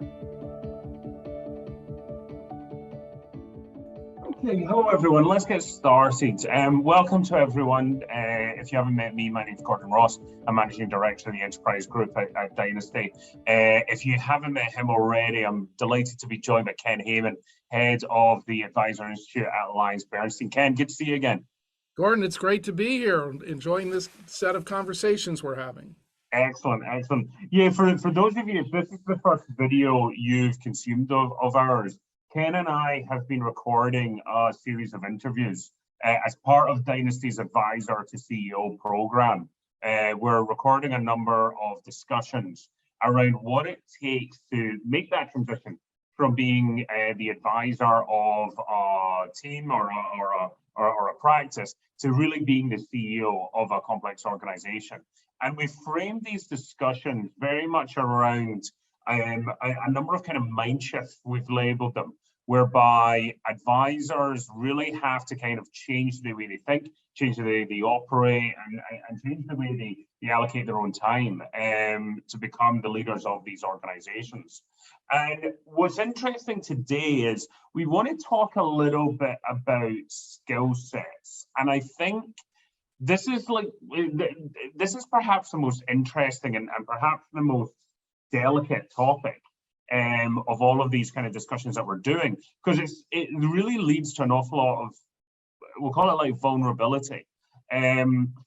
Okay, hello everyone. Let's get started. Welcome to everyone. If you haven't met me, my name is Gordon Ross. I'm Managing Director of the Enterprise Group at Dynasty. If you haven't met him already, I'm delighted to be joined by Ken Heyman, Head of the Advisor Institute at AllianceBernstein. Ken, good to see you again. Gordon, it's great to be here, enjoying this set of conversations we're having. Excellent, excellent. Yeah, for those of you, if this is the first video you've consumed of ours, Ken and I have been recording a series of interviews as part of Dynasty's Advisor to CEO program. We're recording a number of discussions around what it takes to make that transition from being the advisor of a team or a practice to really being the CEO of a complex organization. And we framed these discussions very much around a number of kind of mind shifts, we've labeled them, whereby advisors really have to kind of change the way they think, change the way they operate, and change the way they allocate their own time to become the leaders of these organizations. And what's interesting today is we want to talk a little bit about skill sets. And I think this is perhaps the most interesting and perhaps the most delicate topic of all of these kind of discussions that we're doing, because it really leads to an awful lot of, we'll call it like vulnerability.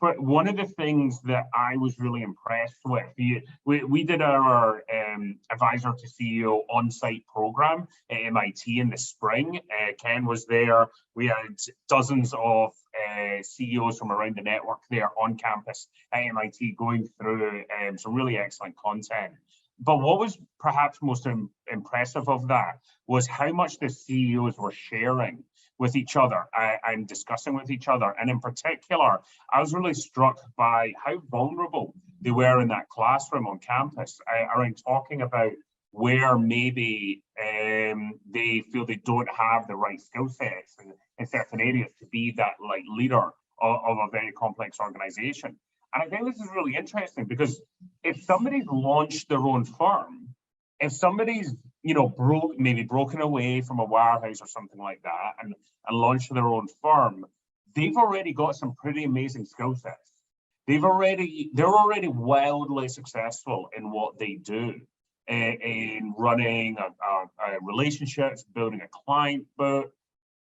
But one of the things that I was really impressed with, we did our Advisor to CEO on-site program at MIT in the spring. Ken was there. We had dozens of CEOs from around the network there on campus at MIT going through some really excellent content. But what was perhaps most impressive of that was how much the CEOs were sharing with each other and discussing with each other. And in particular, I was really struck by how vulnerable they were in that classroom on campus around talking about where maybe they feel they don't have the right skill sets in certain areas to be that like leader of a very complex organization. And I think this is really interesting because if somebody's launched their own firm, if somebody's broken away from a wirehouse or something like that and launched their own firm, they've already got some pretty amazing skill sets. They're already wildly successful in what they do, in running relationships, building a client book,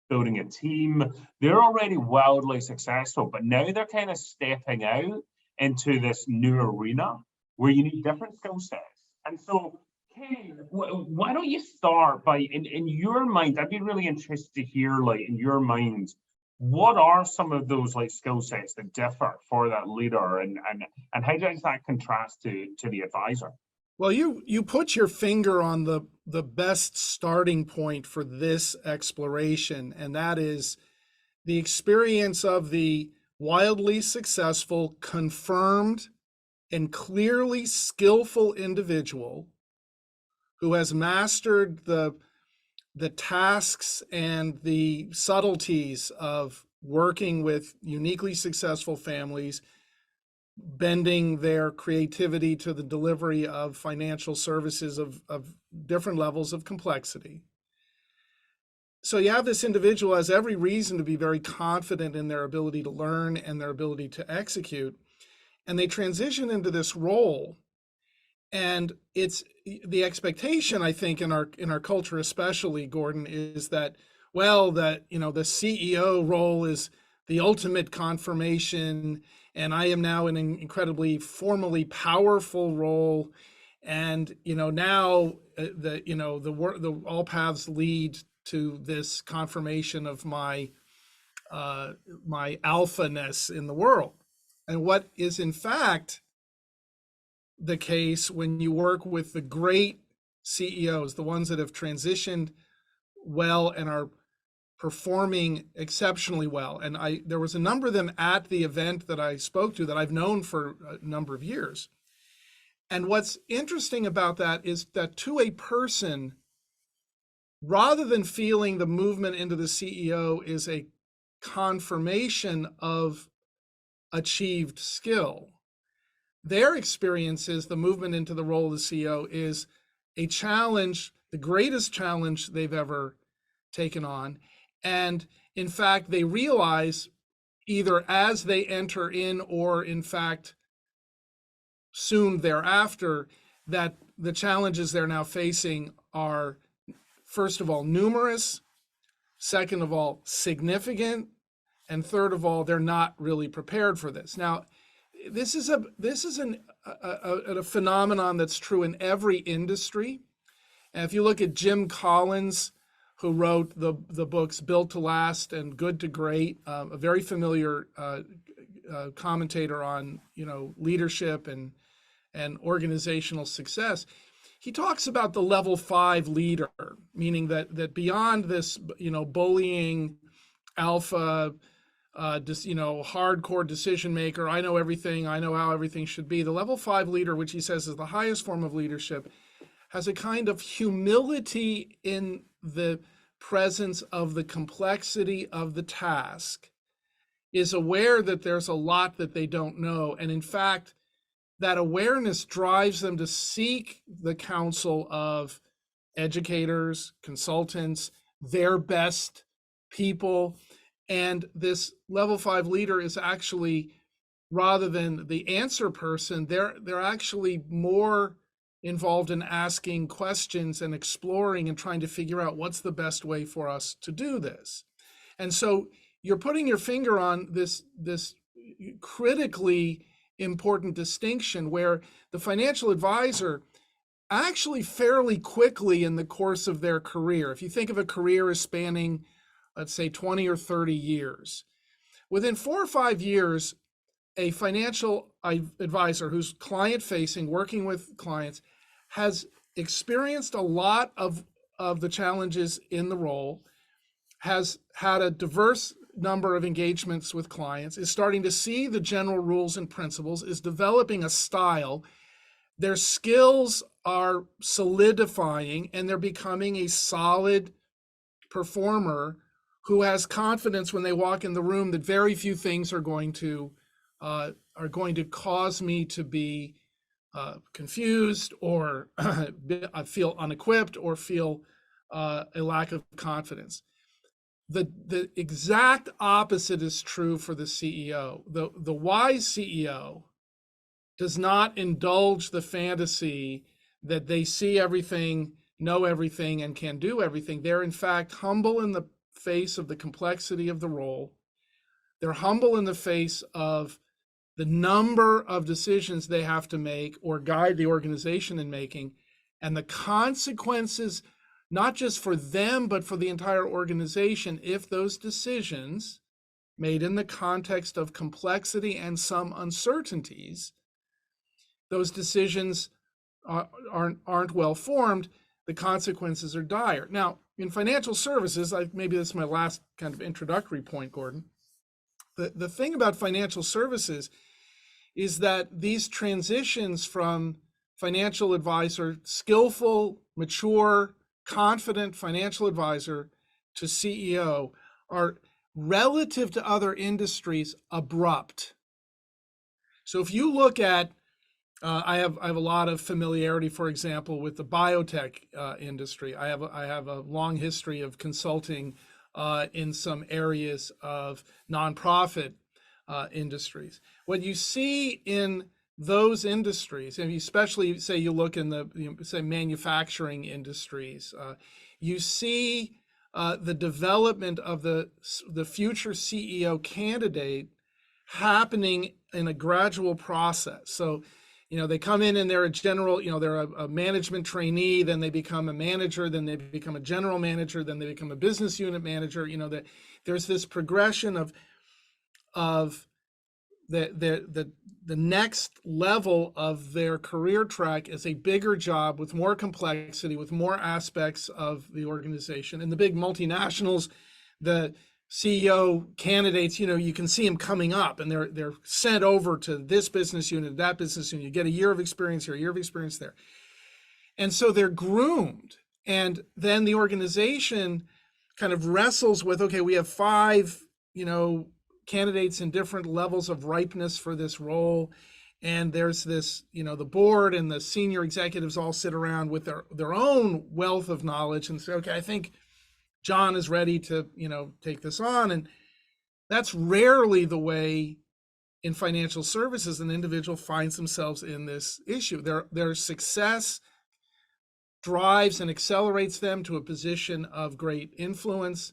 building a team. They're already wildly successful, but now they're kind of stepping out into this new arena where you need different skill sets. And so, Ken, why don't you start by, in your mind, I'd be really interested to hear, like, in your mind, what are some of those like skill sets that differ for that leader, and how does that contrast to the advisor? Well, you put your finger on the best starting point for this exploration, and that is the experience of the wildly successful, confirmed, and clearly skillful individual who has mastered the tasks and the subtleties of working with uniquely successful families, bending their creativity to the delivery of financial services of different levels of complexity. So you have this individual has every reason to be very confident in their ability to learn and their ability to execute. And they transition into this role. And it's the expectation, I think, in our culture especially, Gordon, is that, well, that, the CEO role is the ultimate confirmation, and I am now in an incredibly formally powerful role. And, now all paths lead to this confirmation of my alphaness in the world. And what is in fact the case when you work with the great CEOs, the ones that have transitioned well and are performing exceptionally well. And there was a number of them at the event that I spoke to that I've known for a number of years. And what's interesting about that is that to a person, rather than feeling the movement into the CEO is a confirmation of achieved skill, their experience is the movement into the role of the CEO is a challenge, the greatest challenge they've ever taken on. And in fact, they realize either as they enter in or in fact soon thereafter that the challenges they're now facing are, first of all, numerous, second of all, significant, and third of all, they're not really prepared for this. Now, this is a phenomenon that's true in every industry. And if you look at Jim Collins, who wrote the books Built to Last and Good to Great, a very familiar commentator on leadership and organizational success, he talks about the level 5 leader, meaning that beyond this bullying alpha, hardcore decision maker, I know everything, I know how everything should be. The level 5 leader, which he says is the highest form of leadership, has a kind of humility in the presence of the complexity of the task, is aware that there's a lot that they don't know. And in fact, that awareness drives them to seek the counsel of educators, consultants, their best people. And this level 5 leader is actually, rather than the answer person, they're actually more involved in asking questions and exploring and trying to figure out what's the best way for us to do this. And so you're putting your finger on this critically important distinction where the financial advisor actually fairly quickly in the course of their career, if you think of a career as spanning, let's say 20 or 30 years, within 4 or 5 years, a financial advisor who's client facing, working with clients, has experienced a lot of the challenges in the role, has had a diverse number of engagements with clients, is starting to see the general rules and principles, is developing a style. Their skills are solidifying and they're becoming a solid performer who has confidence when they walk in the room that very few things are going to cause me to be confused or feel unequipped or feel a lack of confidence. The exact opposite is true for the CEO. The wise CEO does not indulge the fantasy that they see everything, know everything, and can do everything. They're in fact humble in the face of the complexity of the role. They're humble in the face of the number of decisions they have to make or guide the organization in making, and the consequences, not just for them, but for the entire organization, if those decisions made in the context of complexity and some uncertainties, those decisions aren't well formed, the consequences are dire. Now, in financial services, maybe this is my last kind of introductory point, Gordon. The thing about financial services is that these transitions from financial advisor, skillful, mature, confident financial advisor to CEO are, relative to other industries, abrupt. So if you look at, I have a lot of familiarity, for example, with the biotech industry. I have a long history of consulting in some areas of nonprofit industries. What you see in those industries, and especially say you look in the say manufacturing industries, you see the development of the future CEO candidate happening in a gradual process. So, they come in and they're a general, they're a management trainee, then they become a manager, then they become a general manager, then they become a business unit manager. That there's this progression of the next level of their career track is a bigger job with more complexity, with more aspects of the organization. And the big multinationals, the CEO candidates, you can see them coming up and they're sent over to this business unit, that business unit. You get a year of experience here, a year of experience there. And so they're groomed. And then the organization kind of wrestles with, okay, we have 5, candidates in different levels of ripeness for this role. And there's this, the board and the senior executives all sit around with their own wealth of knowledge and say, okay, I think John is ready to, take this on. And that's rarely the way in financial services an individual finds themselves in this issue. Their success drives and accelerates them to a position of great influence.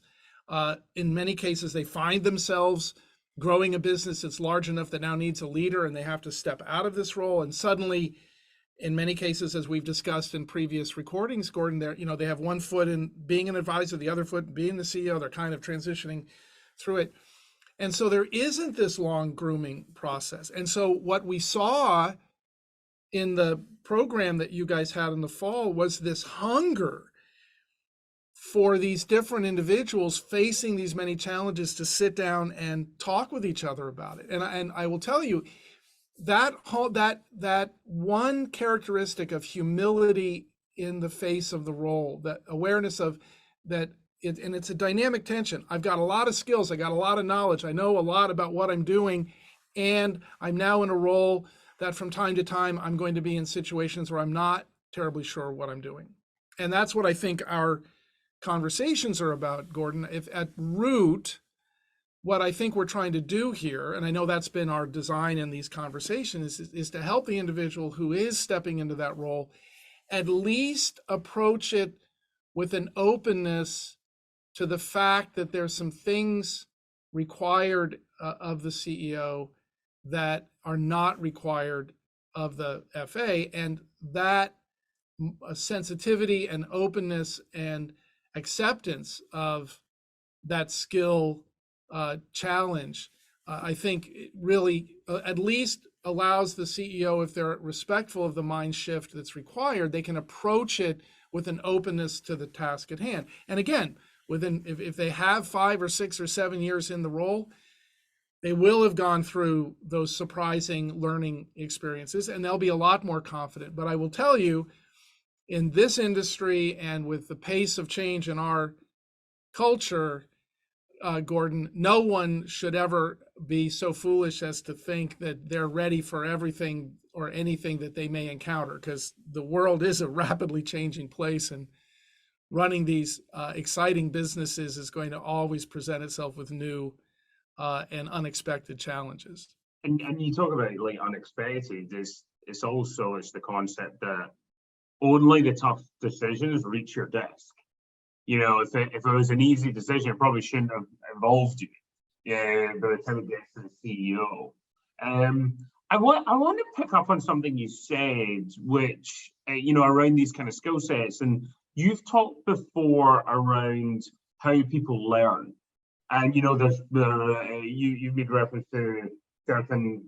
In many cases, they find themselves growing a business that's large enough that now needs a leader, and they have to step out of this role. And suddenly, in many cases, as we've discussed in previous recordings, Gordon, they have one foot in being an advisor, the other foot being the CEO. They're kind of transitioning through it. And so there isn't this long grooming process. And so what we saw in the program that you guys had in the fall was this hunger for these different individuals facing these many challenges to sit down and talk with each other about it. And I will tell you that one characteristic of humility in the face of the role, that awareness of that, and it's a dynamic tension. I've got a lot of skills, I got a lot of knowledge, I know a lot about what I'm doing, and I'm now in a role that from time to time I'm going to be in situations where I'm not terribly sure what I'm doing. And that's what I think our conversations are about, Gordon. If at root, what I think we're trying to do here, and I know that's been our design in these conversations, is to help the individual who is stepping into that role at least approach it with an openness to the fact that there's some things required of the CEO that are not required of the FA, and that sensitivity and openness and acceptance of that skill challenge, I think it really at least allows the CEO, if they're respectful of the mind shift that's required, they can approach it with an openness to the task at hand. And again, if they have 5 or 6 or 7 years in the role, they will have gone through those surprising learning experiences, and they'll be a lot more confident. But I will tell you, in this industry and with the pace of change in our culture, Gordon, no one should ever be so foolish as to think that they're ready for everything or anything that they may encounter, because the world is a rapidly changing place, and running these exciting businesses is going to always present itself with new and unexpected challenges. And you talk about like unexpected, it's the concept that only the tough decisions reach your desk. If it was an easy decision, it probably shouldn't have involved you. Yeah, by the time it gets to the CEO. I want to pick up on something you said, which around these kind of skill sets, and you've talked before around how people learn, and there's you've made reference to certain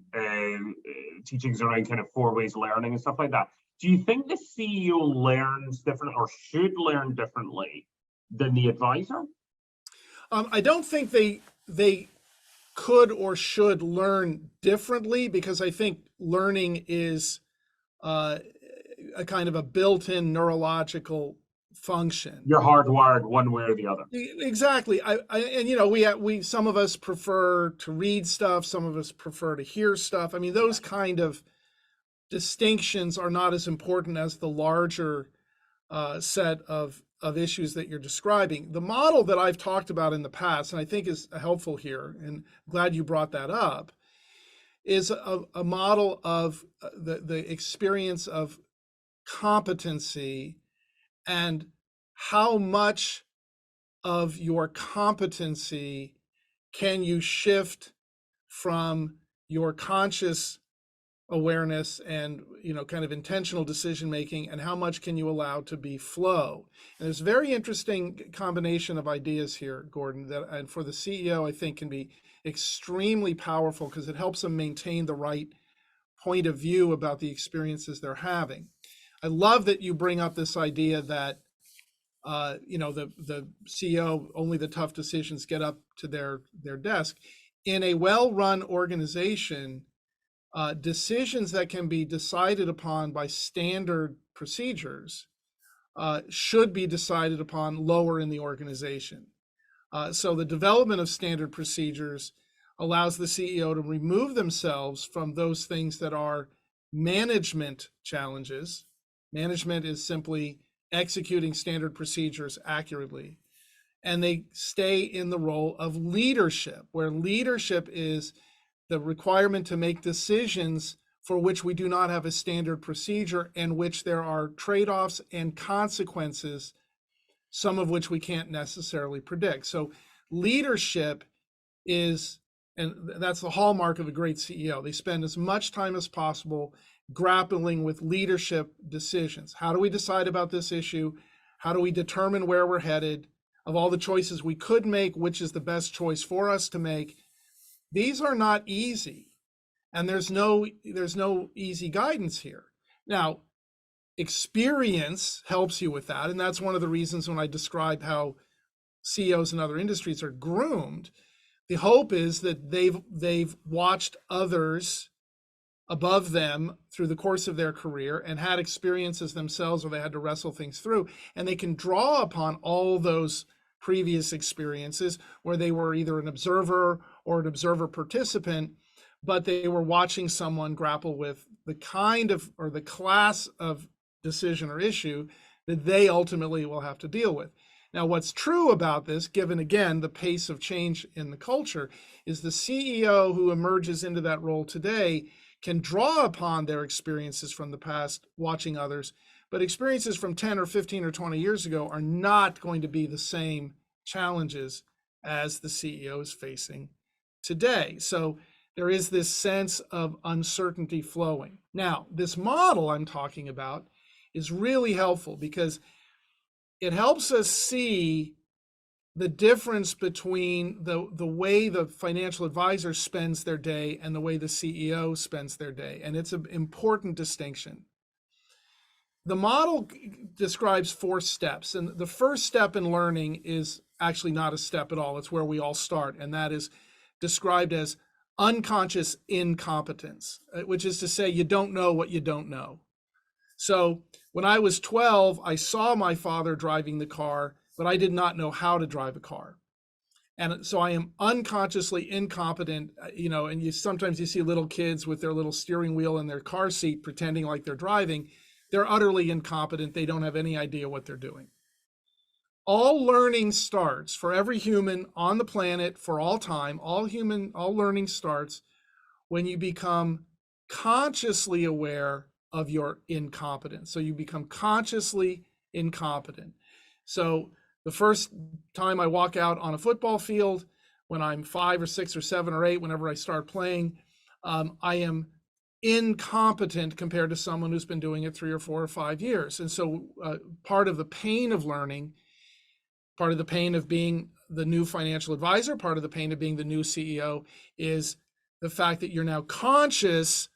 teachings around kind of 4 ways learning and stuff like that. Do you think the CEO learns different or should learn differently than the advisor? I don't think they could or should learn differently, because I think learning is a kind of a built-in neurological function. You're hardwired one way or the other. Exactly. We some of us prefer to read stuff, some of us prefer to hear stuff. I mean, those kind of distinctions are not as important as the larger set of issues that you're describing. The model that I've talked about in the past, and I think is helpful here, and glad you brought that up, is a model of the experience of competency and how much of your competency can you shift from your conscious awareness and kind of intentional decision making, and how much can you allow to be flow. And there's a very interesting combination of ideas here, Gordon, that and for the CEO I think can be extremely powerful, because it helps them maintain the right point of view about the experiences they're having. I love that you bring up this idea that the CEO, only the tough decisions get up to their desk. In a well-run organization, decisions that can be decided upon by standard procedures should be decided upon lower in the organization. So the development of standard procedures allows the CEO to remove themselves from those things that are management challenges. Management is simply executing standard procedures accurately. And they stay in the role of leadership, where leadership is the requirement to make decisions for which we do not have a standard procedure and which there are trade-offs and consequences, some of which we can't necessarily predict. So leadership is, and that's the hallmark of a great CEO. They spend as much time as possible grappling with leadership decisions. How do we decide about this issue? How do we determine where we're headed? Of all the choices we could make, which is the best choice for us to make? These are not easy, and there's no easy guidance here. Now, experience helps you with that, and that's one of the reasons when I describe how CEOs in other industries are groomed. The hope is that they've watched others above them through the course of their career and had experiences themselves where they had to wrestle things through, and they can draw upon all those previous experiences where they were either an observer or an observer participant, but they were watching someone grapple with the kind of or the class of decision or issue that they ultimately will have to deal with. Now, what's true about this, given again the pace of change in the culture, is the CEO who emerges into that role today can draw upon their experiences from the past watching others, but experiences from 10 or 15 or 20 years ago are not going to be the same challenges as the CEO is facing today. So there is this sense of uncertainty flowing. Now, this model I'm talking about is really helpful because it helps us see the difference between the way the financial advisor spends their day and the way the CEO spends their day. And it's an important distinction. The model describes 4 steps. And the first step in learning is actually not a step at all. It's where we all start. And that is described as unconscious incompetence, which is to say you don't know what you don't know. So when I was 12, I saw my father driving the car, but I did not know how to drive a car. And so I am unconsciously incompetent, and sometimes you see little kids with their little steering wheel in their car seat pretending like they're driving. They're utterly incompetent. They don't have any idea what they're doing. All learning starts for every human on the planet for all time. All learning starts when you become consciously aware of your incompetence. So you become consciously incompetent. So the first time I walk out on a football field, when I'm 5 or 6 or 7 or 8, whenever I start playing, I am incompetent compared to someone who's been doing it 3 or 4 or 5 years. And so part of the pain of learning, part of the pain of being the new financial advisor, part of the pain of being the new CEO is the fact that you're now conscious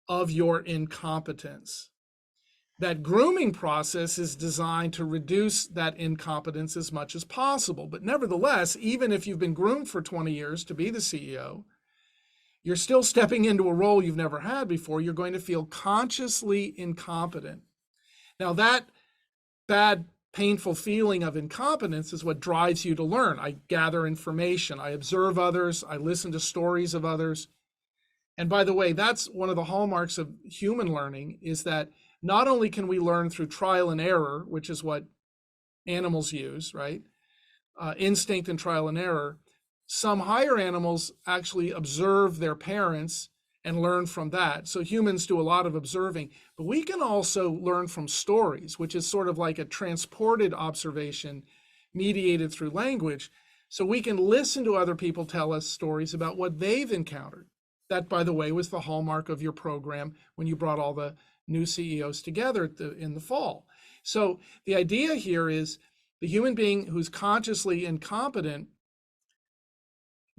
of your incompetence. That grooming process is designed to reduce that incompetence as much as possible. But nevertheless, even if you've been groomed for 20 years to be the CEO, you're still stepping into a role you've never had before. You're going to feel consciously incompetent. Now, that bad, painful feeling of incompetence is what drives you to learn. I gather information, I observe others, I listen to stories of others. And by the way, that's one of the hallmarks of human learning, is that not only can we learn through trial and error, which is what animals use, right? Instinct and trial and error. Some higher animals actually observe their parents and learn from that. So humans do a lot of observing, but we can also learn from stories, which is sort of like a transported observation mediated through language. So we can listen to other people tell us stories about what they've encountered. That, by the way, was the hallmark of your program when you brought all the new CEOs together in the fall. So the idea here is the human being who's consciously incompetent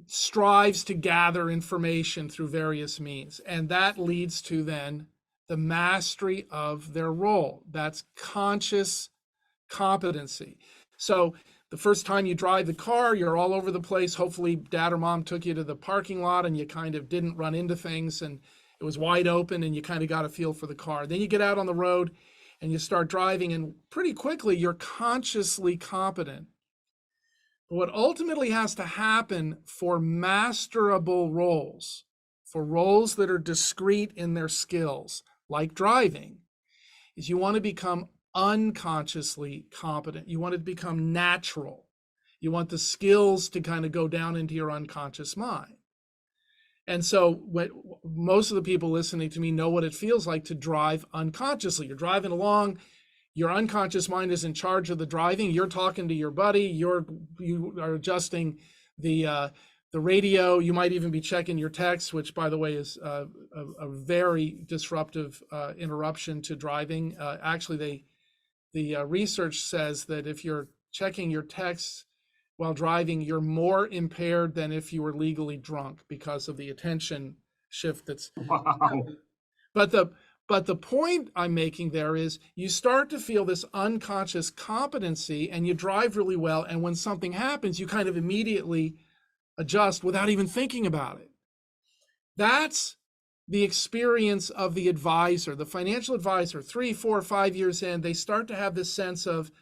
strives to gather information through various means, and that leads to then the mastery of their role. That's conscious competency. So the first time you drive the car, you're all over the place. Hopefully dad or mom took you to the parking lot and you kind of didn't run into things and it was wide open and you kind of got a feel for the car. Then you get out on the road and you start driving, and pretty quickly you're consciously competent. But what ultimately has to happen for masterable roles, for roles that are discrete in their skills, like driving, is you want to become unconsciously competent. You want it to become natural. You want the skills to kind of go down into your unconscious mind. And so most of the people listening to me know what it feels like to drive unconsciously. You're driving along, your unconscious mind is in charge of the driving. You're talking to your buddy. You are adjusting the radio. You might even be checking your text, which, by the way, is a very disruptive interruption to driving. Actually, the research says that if you're checking your texts while driving, you're more impaired than if you were legally drunk because of the attention shift that's. Wow. But the point I'm making there is you start to feel this unconscious competency and you drive really well. And when something happens, you kind of immediately adjust without even thinking about it. That's the experience of the advisor, the financial advisor. 3, 4, 5 years in, they start to have this sense of,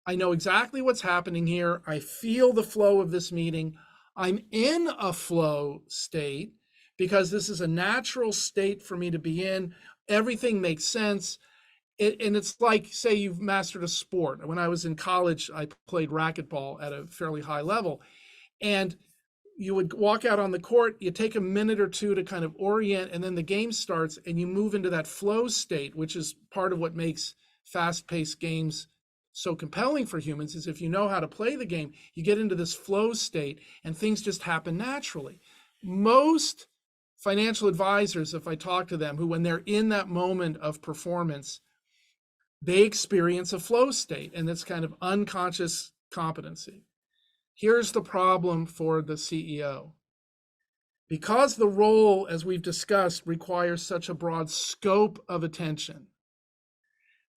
I know exactly what's happening here. I feel the flow of this meeting. I'm in a flow state because this is a natural state for me to be in. Everything makes sense. And it's like, say you've mastered a sport. When I was in college, I played racquetball at a fairly high level. And you would walk out on the court, you take a minute or two to kind of orient, and then the game starts and you move into that flow state, which is part of what makes fast-paced games so compelling for humans. Is if you know how to play the game, you get into this flow state and things just happen naturally. Most financial advisors, if I talk to them, who when they're in that moment of performance, they experience a flow state, and it's kind of unconscious competency. Here's the problem for the CEO. Because the role, as we've discussed, requires such a broad scope of attention,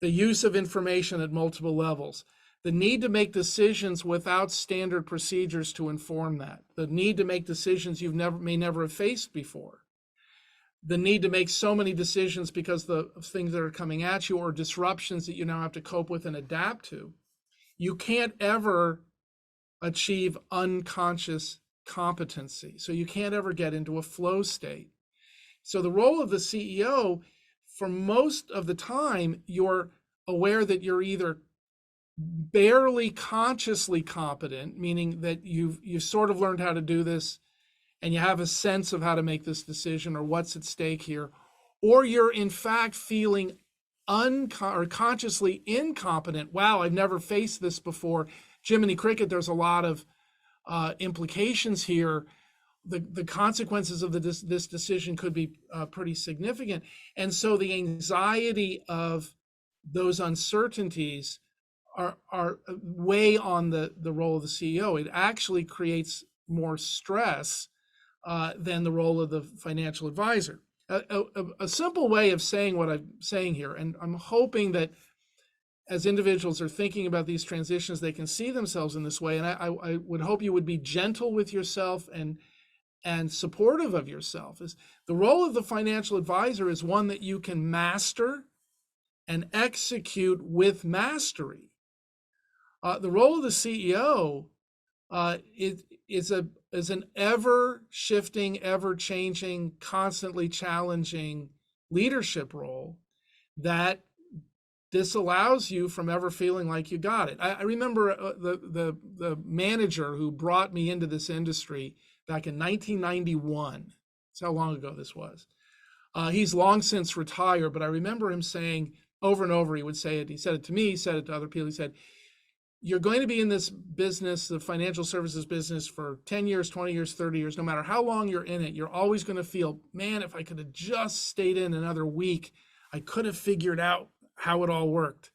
the use of information at multiple levels, the need to make decisions without standard procedures to inform that, the need to make decisions you may never have faced before, the need to make so many decisions because of things that are coming at you or disruptions that you now have to cope with and adapt to. You can't ever achieve unconscious competency. So you can't ever get into a flow state. So the role of the CEO, for most of the time, you're aware that you're either barely consciously competent, meaning that you've sort of learned how to do this and you have a sense of how to make this decision or what's at stake here, or you're in fact feeling or consciously incompetent. Wow, I've never faced this before. Jiminy Cricket, there's a lot of implications here. The consequences of this decision could be pretty significant. And so the anxiety of those uncertainties are weigh on the role of the CEO. It actually creates more stress than the role of the financial advisor. A simple way of saying what I'm saying here, and I'm hoping that as individuals are thinking about these transitions, they can see themselves in this way. And I would hope you would be gentle with yourself and supportive of yourself. Is the role of the financial advisor is one that you can master and execute with mastery. The role of the CEO is an ever-shifting, ever-changing, constantly challenging leadership role that disallows you from ever feeling like you got it. I remember the manager who brought me into this industry back in 1991. That's how long ago this was. He's long since retired, but I remember him saying over and over, he would say it. He said it to me, he said it to other people. He said, you're going to be in this business, the financial services business, for 10 years, 20 years, 30 years. No matter how long you're in it, you're always going to feel, man, if I could have just stayed in another week, I could have figured out how it all worked.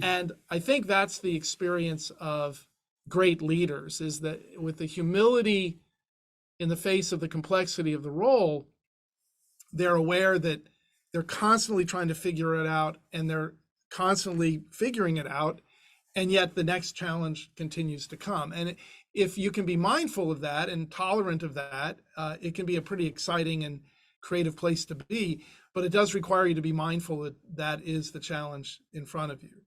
And I think that's the experience of great leaders, is that with the humility in the face of the complexity of the role, they're aware that they're constantly trying to figure it out, and they're constantly figuring it out, and yet the next challenge continues to come. And if you can be mindful of that and tolerant of that, it can be a pretty exciting and creative place to be, but it does require you to be mindful that that is the challenge in front of you.